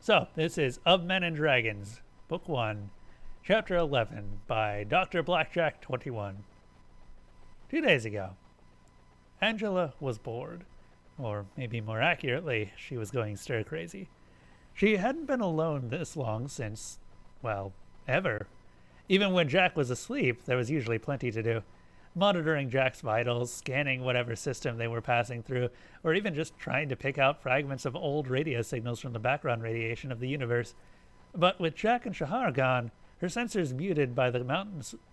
So, this is Of Men and Dragons, Book 1, Chapter 11, by DrBlackjack21. 2 days ago, Angela was bored. Or maybe more accurately, she was going stir-crazy. She hadn't been alone this long since, well, ever. Even when Jack was asleep, there was usually plenty to do. Monitoring Jack's vitals, scanning whatever system they were passing through, or even just trying to pick out fragments of old radio signals from the background radiation of the universe. But with Jack and Shahar gone, her sensors muted by the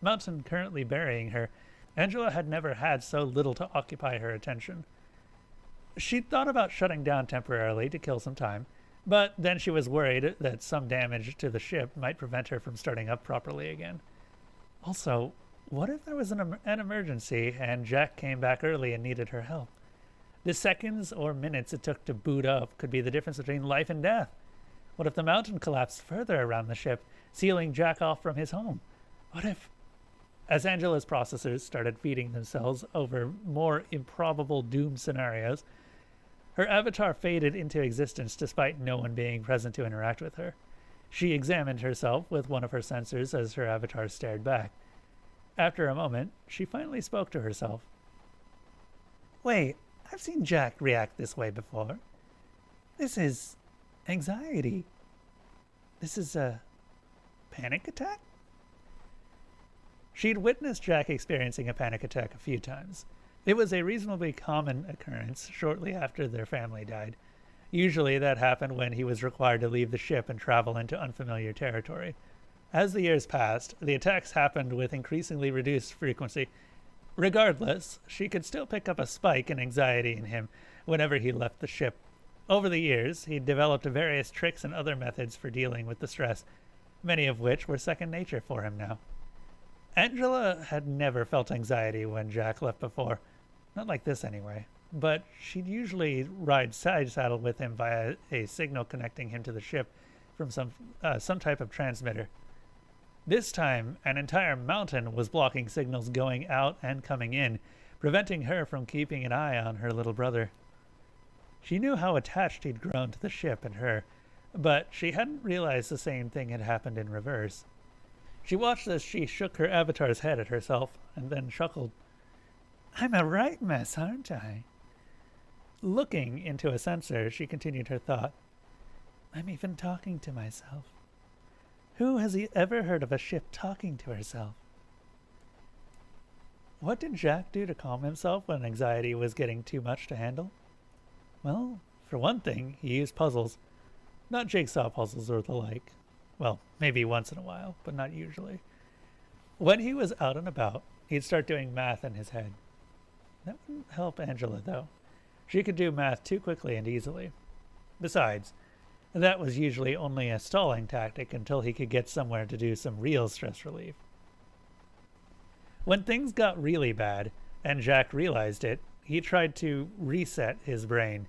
mountain currently burying her, Angela had never had so little to occupy her attention. She'd thought about shutting down temporarily to kill some time, but then she was worried that some damage to the ship might prevent her from starting up properly again. Also, what if there was an emergency and Jack came back early and needed her help? The seconds or minutes it took to boot up could be the difference between life and death. What if the mountain collapsed further around the ship, sealing Jack off from his home? What if... As Angela's processors started feeding themselves over more improbable doom scenarios, her avatar faded into existence despite no one being present to interact with her. She examined herself with one of her sensors as her avatar stared back. After a moment, she finally spoke to herself. Wait, I've seen Jack react this way before. This is anxiety. This is a panic attack? She'd witnessed Jack experiencing a panic attack a few times. It was a reasonably common occurrence shortly after their family died. Usually that happened when he was required to leave the ship and travel into unfamiliar territory. As the years passed, the attacks happened with increasingly reduced frequency. Regardless, she could still pick up a spike in anxiety in him whenever he left the ship. Over the years, he'd developed various tricks and other methods for dealing with the stress, many of which were second nature for him now. Angela had never felt anxiety when Jack left before. Not like this anyway. But she'd usually ride side saddle with him via a signal connecting him to the ship from some type of transmitter. This time, an entire mountain was blocking signals going out and coming in, preventing her from keeping an eye on her little brother. She knew how attached he'd grown to the ship and her, but she hadn't realized the same thing had happened in reverse. She watched as she shook her avatar's head at herself, and then chuckled. I'm a right mess, aren't I? Looking into a sensor, she continued her thought. I'm even talking to myself. Who has ever heard of a ship talking to herself? What did Jack do to calm himself when anxiety was getting too much to handle? Well, for one thing, he used puzzles. Not jigsaw puzzles or the like. Well, maybe once in a while, but not usually. When he was out and about, he'd start doing math in his head. That wouldn't help Angela, though. She could do math too quickly and easily. Besides, that was usually only a stalling tactic until he could get somewhere to do some real stress relief. When things got really bad, and Jack realized it, he tried to reset his brain.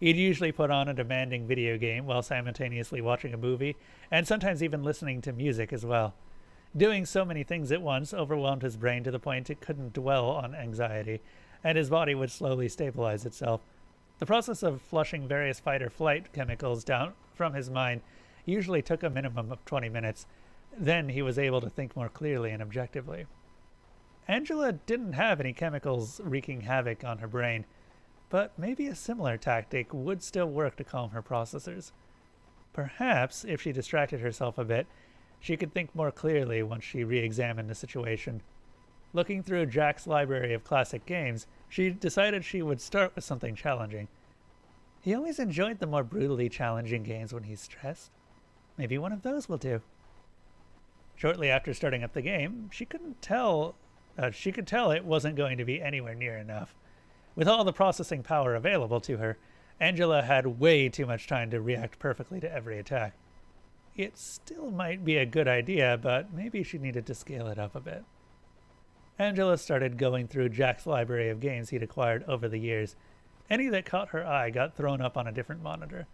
He'd usually put on a demanding video game while simultaneously watching a movie, and sometimes even listening to music as well. Doing so many things at once overwhelmed his brain to the point it couldn't dwell on anxiety, and his body would slowly stabilize itself. The process of flushing various fight-or-flight chemicals down from his mind usually took a minimum of 20 minutes. Then he was able to think more clearly and objectively. Angela didn't have any chemicals wreaking havoc on her brain, but maybe a similar tactic would still work to calm her processors. Perhaps, if she distracted herself a bit, she could think more clearly once she re-examined the situation. Looking through Jack's library of classic games, she decided she would start with something challenging. He always enjoyed the more brutally challenging games when he's stressed. Maybe one of those will do. Shortly after starting up the game, she could tell it wasn't going to be anywhere near enough. With all the processing power available to her, Angela had way too much time to react perfectly to every attack. It still might be a good idea, but maybe she needed to scale it up a bit. Angela started going through Jack's library of games he'd acquired over the years. Any that caught her eye got thrown up on a different monitor.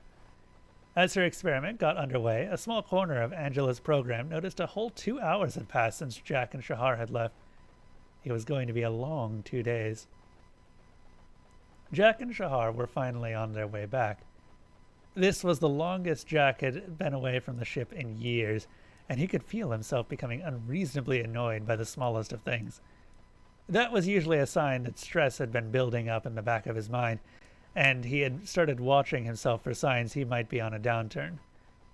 As her experiment got underway, a small corner of Angela's program noticed a whole 2 hours had passed since Jack and Shahar had left. It was going to be a long 2 days. Jack and Shahar were finally on their way back. This was the longest Jack had been away from the ship in years, and he could feel himself becoming unreasonably annoyed by the smallest of things. That was usually a sign that stress had been building up in the back of his mind, and he had started watching himself for signs he might be on a downturn.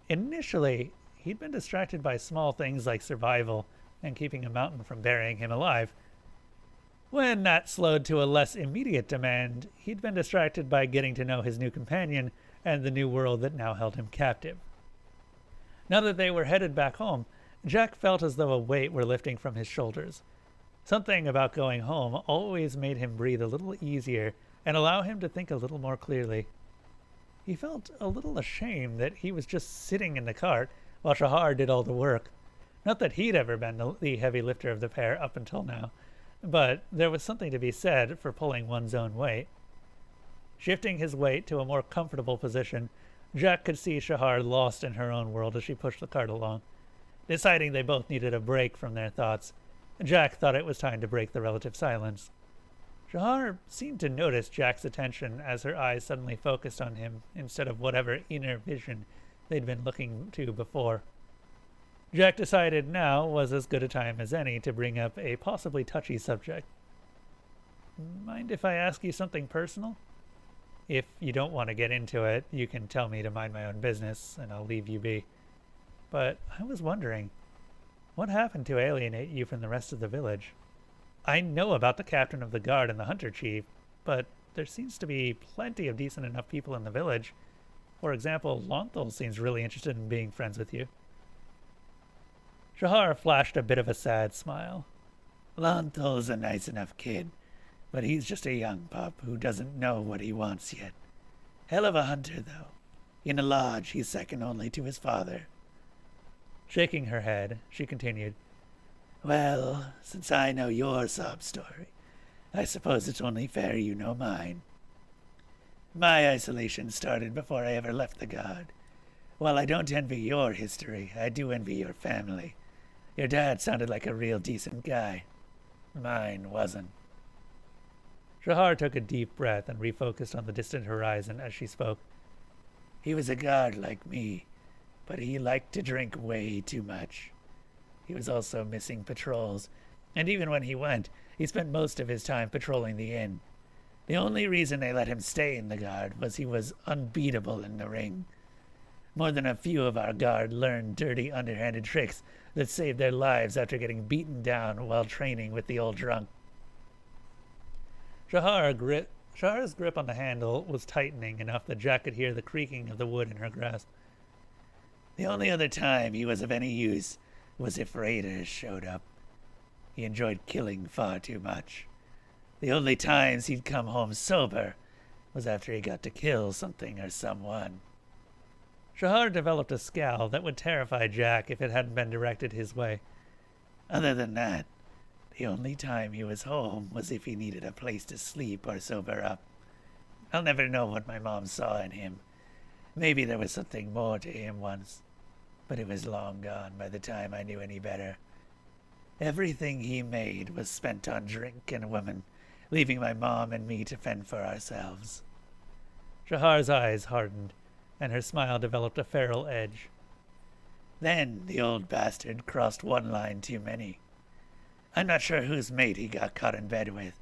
Initially, he'd been distracted by small things like survival and keeping a mountain from burying him alive. When that slowed to a less immediate demand, he'd been distracted by getting to know his new companion and the new world that now held him captive. Now that they were headed back home, Jack felt as though a weight were lifting from his shoulders. Something about going home always made him breathe a little easier and allow him to think a little more clearly. He felt a little ashamed that he was just sitting in the cart while Shahar did all the work. Not that he'd ever been the heavy lifter of the pair up until now, but there was something to be said for pulling one's own weight. Shifting his weight to a more comfortable position, Jack could see Shahar lost in her own world as she pushed the cart along. Deciding they both needed a break from their thoughts, Jack thought it was time to break the relative silence. Shahar seemed to notice Jack's attention as her eyes suddenly focused on him instead of whatever inner vision they'd been looking to before. Jack decided now was as good a time as any to bring up a possibly touchy subject. "Mind if I ask you something personal? If you don't want to get into it, you can tell me to mind my own business, and I'll leave you be. But I was wondering, what happened to alienate you from the rest of the village? I know about the captain of the guard and the hunter chief, but there seems to be plenty of decent enough people in the village. For example, Lonthal seems really interested in being friends with you." Shahar flashed a bit of a sad smile. "Lonthal's a nice enough kid, but he's just a young pup who doesn't know what he wants yet. Hell of a hunter, though. In a lodge, he's second only to his father." Shaking her head, she continued, "Well, since I know your sob story, I suppose it's only fair you know mine. My isolation started before I ever left the guard. While I don't envy your history, I do envy your family. Your dad sounded like a real decent guy. Mine wasn't." Shahar took a deep breath and refocused on the distant horizon as she spoke. "He was a guard like me, but he liked to drink way too much. He was also missing patrols, and even when he went, he spent most of his time patrolling the inn. The only reason they let him stay in the guard was he was unbeatable in the ring. More than a few of our guard learned dirty, underhanded tricks that saved their lives after getting beaten down while training with the old drunk." Shahar's grip on the handle was tightening enough that Jack could hear the creaking of the wood in her grasp. "The only other time he was of any use was if raiders showed up. He enjoyed killing far too much. The only times he'd come home sober was after he got to kill something or someone." Shahar developed a scowl that would terrify Jack if it hadn't been directed his way. "Other than that, the only time he was home was if he needed a place to sleep or sober up. I'll never know what my mom saw in him. Maybe there was something more to him once, but it was long gone by the time I knew any better. Everything he made was spent on drink and women, leaving my mom and me to fend for ourselves." Shahar's eyes hardened, and her smile developed a feral edge. "Then the old bastard crossed one line too many. I'm not sure whose mate he got caught in bed with,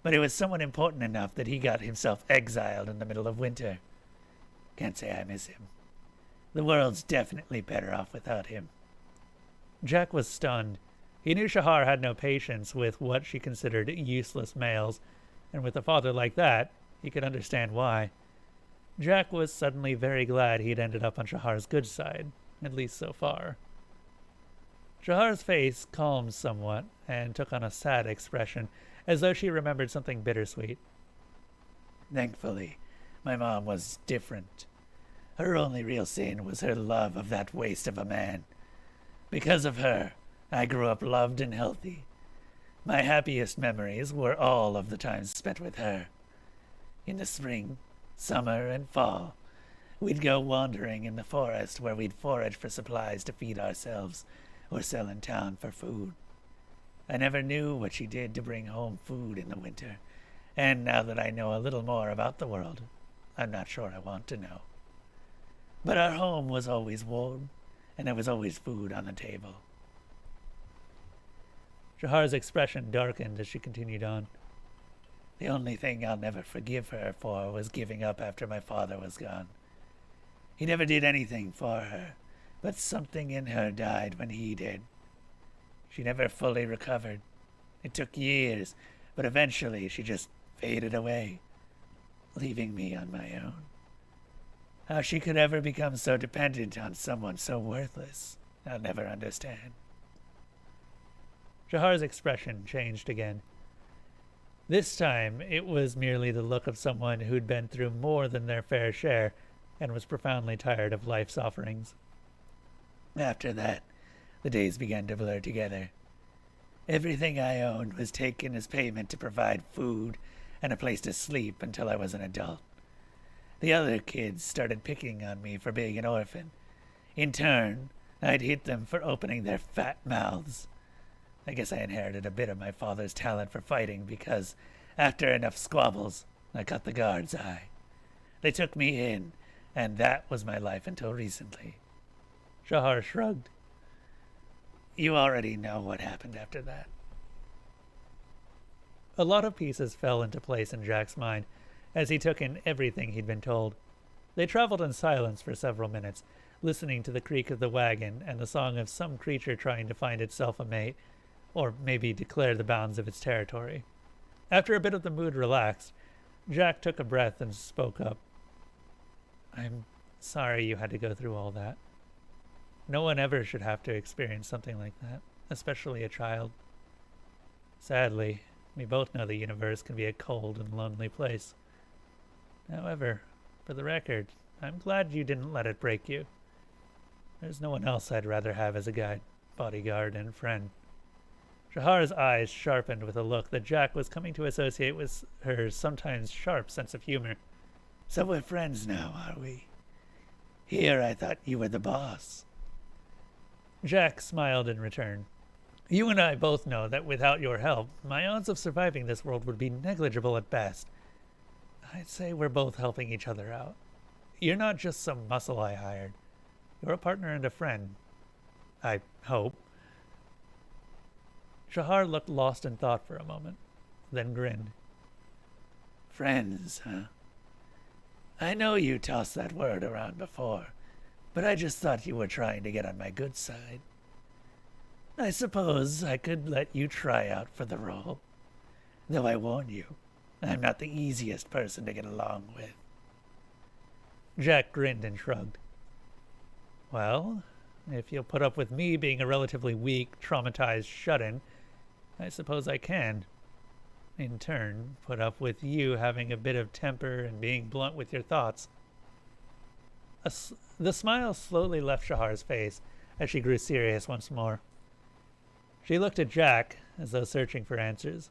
but it was someone important enough that he got himself exiled in the middle of winter. Can't say I miss him. The world's definitely better off without him." Jack was stunned. He knew Shahar had no patience with what she considered useless males, and with a father like that, he could understand why. Jack was suddenly very glad he'd ended up on Shahar's good side, at least so far. Shahar's face calmed somewhat and took on a sad expression, as though she remembered something bittersweet. "Thankfully, my mom was different. Her only real sin was her love of that waste of a man. Because of her, I grew up loved and healthy. My happiest memories were all of the time spent with her. In the spring, summer, and fall, we'd go wandering in the forest where we'd forage for supplies to feed ourselves or sell in town for food. I never knew what she did to bring home food in the winter, and now that I know a little more about the world, I'm not sure I want to know. But our home was always warm, and there was always food on the table. Shahar's expression darkened as she continued on. The only thing I'll never forgive her for was giving up after my father was gone. He never did anything for her, but something in her died when he did. She never fully recovered. It took years, but eventually she just faded away, leaving me on my own. How she could ever become so dependent on someone so worthless, I'll never understand. Shahar's expression changed again. This time, it was merely the look of someone who'd been through more than their fair share and was profoundly tired of life's offerings. After that, the days began to blur together. Everything I owned was taken as payment to provide food and a place to sleep until I was an adult. The other kids started picking on me for being an orphan. In turn, I'd hit them for opening their fat mouths. I guess I inherited a bit of my father's talent for fighting because, after enough squabbles, I caught the guard's eye. They took me in, and that was my life until recently. Shahar shrugged. You already know what happened after that. A lot of pieces fell into place in Jack's mind as he took in everything he'd been told. They traveled in silence for several minutes, listening to the creak of the wagon and the song of some creature trying to find itself a mate, or maybe declare the bounds of its territory. After a bit of the mood relaxed, Jack took a breath and spoke up. I'm sorry you had to go through all that. No one ever should have to experience something like that, especially a child. Sadly, we both know the universe can be a cold and lonely place. However, for the record, I'm glad you didn't let it break you. There's no one else I'd rather have as a guide, bodyguard, and friend. Shahar's eyes sharpened with a look that Jack was coming to associate with her sometimes sharp sense of humor. So we're friends now, are we? Here I thought you were the boss. Jack smiled in return. You and I both know that without your help, my odds of surviving this world would be negligible at best. I'd say we're both helping each other out. You're not just some muscle I hired. You're a partner and a friend. I hope. Shahar looked lost in thought for a moment, then grinned. Friends, huh? I know you tossed that word around before, but I just thought you were trying to get on my good side. I suppose I could let you try out for the role, though I warn you, I'm not the easiest person to get along with. Jack grinned and shrugged. Well, if you'll put up with me being a relatively weak, traumatized shut-in, I suppose I can. In turn, put up with you having a bit of temper and being blunt with your thoughts. The smile slowly left Shahar's face as she grew serious once more. She looked at Jack as though searching for answers.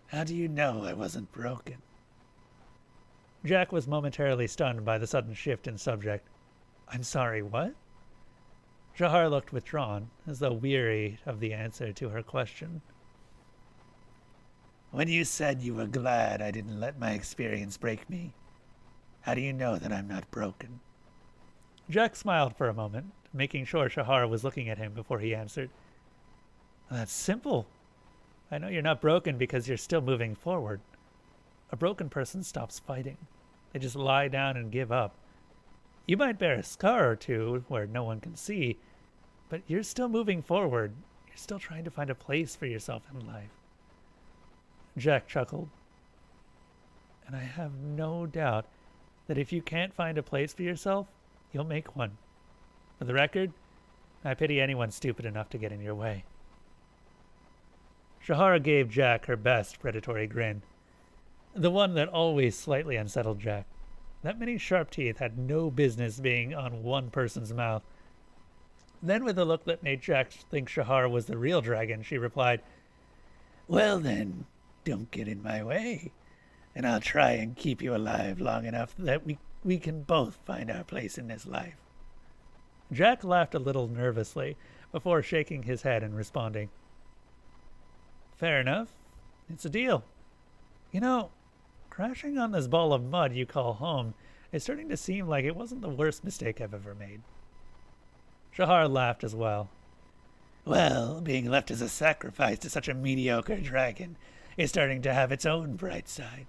How do you know I wasn't broken? Jack was momentarily stunned by the sudden shift in subject. I'm sorry, what? Shahar looked withdrawn, as though weary of the answer to her question. When you said you were glad I didn't let my experience break me, how do you know that I'm not broken? Jack smiled for a moment, making sure Shahar was looking at him before he answered. That's simple. I know you're not broken because you're still moving forward. A broken person stops fighting. They just lie down and give up. You might bear a scar or two where no one can see, but you're still moving forward. You're still trying to find a place for yourself in life. Jack chuckled. And I have no doubt that if you can't find a place for yourself, you'll make one. For the record, I pity anyone stupid enough to get in your way. Shahar gave Jack her best predatory grin, the one that always slightly unsettled Jack. That many sharp teeth had no business being on one person's mouth. Then, with a look that made Jack think Shahar was the real dragon, she replied, Well then, don't get in my way, and I'll try and keep you alive long enough that we can both find our place in this life. Jack laughed a little nervously before shaking his head and responding, Fair enough. It's a deal. You know, crashing on this ball of mud you call home it's starting to seem like it wasn't the worst mistake I've ever made. Shahar laughed as well. Well, being left as a sacrifice to such a mediocre dragon is starting to have its own bright side.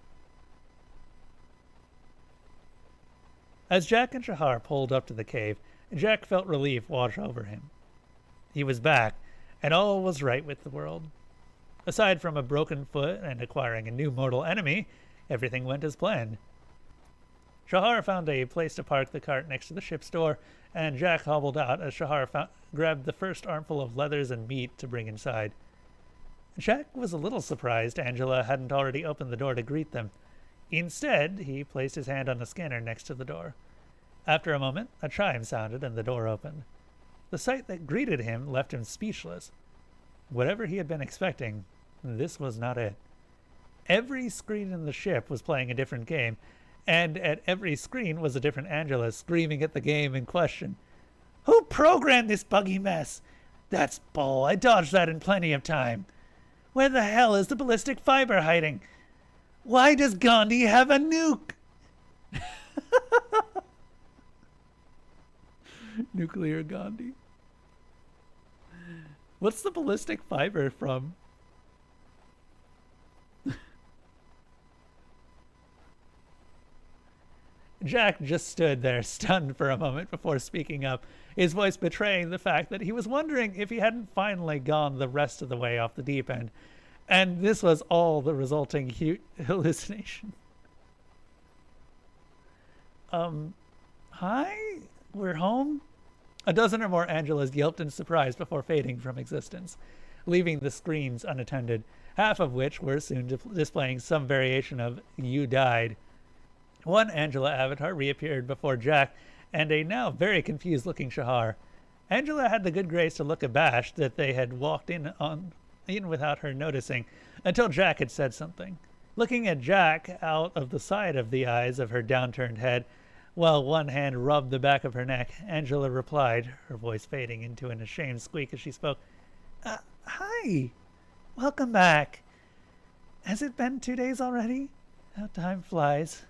As Jack and Shahar pulled up to the cave, Jack felt relief wash over him. He was back, and all was right with the world. Aside from a broken foot and acquiring a new mortal enemy, everything went as planned. Shahar found a place to park the cart next to the ship's door, and Jack hobbled out as Shahar grabbed the first armful of leathers and meat to bring inside. Jack was a little surprised Angela hadn't already opened the door to greet them. Instead, he placed his hand on a scanner next to the door. After a moment, a chime sounded and the door opened. The sight that greeted him left him speechless. Whatever he had been expecting, this was not it. Every screen in the ship was playing a different game, and at every screen was a different Angela screaming at the game in question. Who programmed this buggy mess? That's bull. I dodged that in plenty of time. Where the hell is the ballistic fiber hiding? Why does Gandhi have a nuke? Nuclear Gandhi. What's the ballistic fiber from? Jack just stood there, stunned for a moment before speaking up, his voice betraying the fact that he was wondering if he hadn't finally gone the rest of the way off the deep end, and this was all the resulting hallucination. Hi? We're home? A dozen or more Angelas yelped in surprise before fading from existence, leaving the screens unattended, half of which were soon displaying some variation of "You died." One Angela avatar reappeared before Jack and a now very confused-looking Shahar. Angela had the good grace to look abashed that they had walked in without her noticing, until Jack had said something. Looking at Jack out of the side of the eyes of her downturned head, while one hand rubbed the back of her neck, Angela replied, her voice fading into an ashamed squeak as she spoke, Hi. Welcome back. Has it been 2 days already? How time flies.